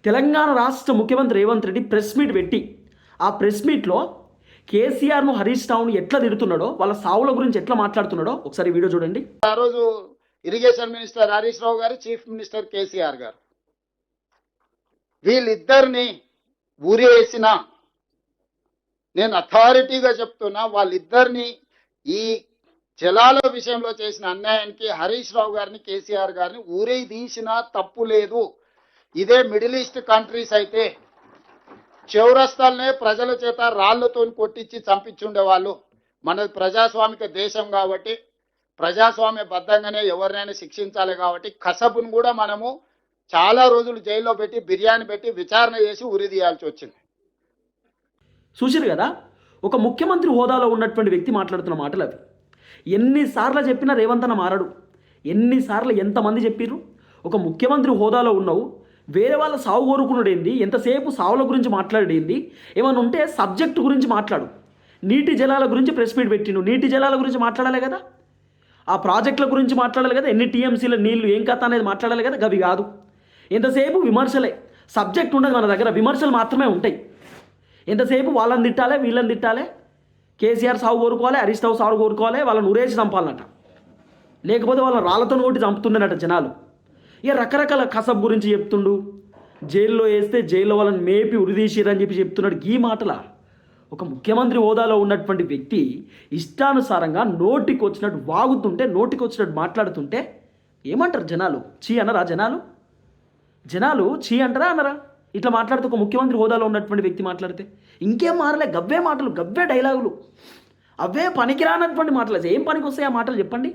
తెలంగాణ రాష్ట్ర ముఖ్యమంత్రి Revanth Reddy press meet పెట్టి ఆ ప్రెస్ మీట్లో కేసీఆర్ను హరీష్ రావును ఎట్లా తిడుతున్నాడో, వాళ్ళ సావుల గురించి ఎట్లా మాట్లాడుతున్నాడో ఒకసారి వీడియో చూడండి. ఆ రోజు ఇరిగేషన్ మినిస్టర్ హరీష్ రావు గారు, చీఫ్ మినిస్టర్ కేసీఆర్ గారు, వీళ్ళిద్దరిని ఊరేసిన, నేను అథారిటీగా చెప్తున్నా, వాళ్ళిద్దరిని ఈ జలాల విషయంలో చేసిన అన్యాయానికి హరీష్ రావు గారిని, కేసీఆర్ గారిని ఊరే తీసినా తప్పు లేదు. ఇదే మిడిల్ ఈస్ట్ కంట్రీస్ అయితే చౌరస్తాలనే ప్రజల చేత రాళ్లతో కొట్టించి చంపించుండేవాళ్ళు. మనది ప్రజాస్వామిక దేశం కాబట్టి ప్రజాస్వామ్య బద్ధంగానే ఎవరినైనా శిక్షించాలి కాబట్టి కసబును కూడా మనము చాలా రోజులు జైల్లో పెట్టి బిర్యానీ పెట్టి విచారణ చేసి ఉరి తీయాల్సి వచ్చింది. చూసారు కదా, ఒక ముఖ్యమంత్రి హోదాలో ఉన్నటువంటి వ్యక్తి మాట్లాడుతున్న మాటలు అవి. ఎన్నిసార్లు చెప్పినా రేవంత్ అన్న మారడు. ఎన్నిసార్లు ఎంతమంది చెప్పిర్రు? ఒక ముఖ్యమంత్రి హోదాలో ఉన్నావు, వేరే వాళ్ళ సాగు కోరుకున్నాడేంది, ఎంతసేపు సావుల గురించి మాట్లాడేంది, ఏమైనా ఉంటే సబ్జెక్టు గురించి మాట్లాడు. నీటి జలాల గురించి ప్రెస్ మీట్ పెట్టిను, నీటి జలాల గురించి మాట్లాడాలి కదా, ఆ ప్రాజెక్టుల గురించి మాట్లాడాలి కదా, ఎన్ని టీఎంసీల నీళ్లు ఏం కథ అనేది మాట్లాడాలి కదా. గవి కాదు, ఎంతసేపు విమర్శలే. సబ్జెక్ట్ ఉండదు మన దగ్గర, విమర్శలు మాత్రమే ఉంటాయి. ఎంతసేపు వాళ్ళని తిట్టాలి, వీళ్ళని తిట్టాలి. కేసీఆర్ సాగు కోరుకోవాలి, హరీష్ రావు సాగు కోరుకోవాలి, వాళ్ళని ఉరేసి చంపాలన్నట, లేకపోతే వాళ్ళని రాళ్లతో కొట్టి చంపుతుండేనట జనాలు. ఇక రకరకాల కసబ్ గురించి చెప్తుండు, జైల్లో వేస్తే జైల్లో వాళ్ళని మేపి ఉరిదీసిరని చెప్పి చెప్తున్నాడు. ఈ మాటల ఒక ముఖ్యమంత్రి హోదాలో ఉన్నటువంటి వ్యక్తి ఇష్టానుసారంగా నోటికి వచ్చినట్టు వాగుతుంటే, నోటికి వచ్చినట్టు మాట్లాడుతుంటే ఏమంటారు జనాలు? చీ అనరా జనాలు? జనాలు చీ అంటారా అనరా? ఇట్లా మాట్లాడితే ఒక ముఖ్యమంత్రి హోదాలో ఉన్నటువంటి వ్యక్తి మాట్లాడితే ఇంకేం మారలే. గవ్వే మాటలు, గవ్వే డైలాగులు, అవే పనికిరానటువంటి మాటలు. ఏం పనికి వస్తాయి ఆ మాటలు చెప్పండి?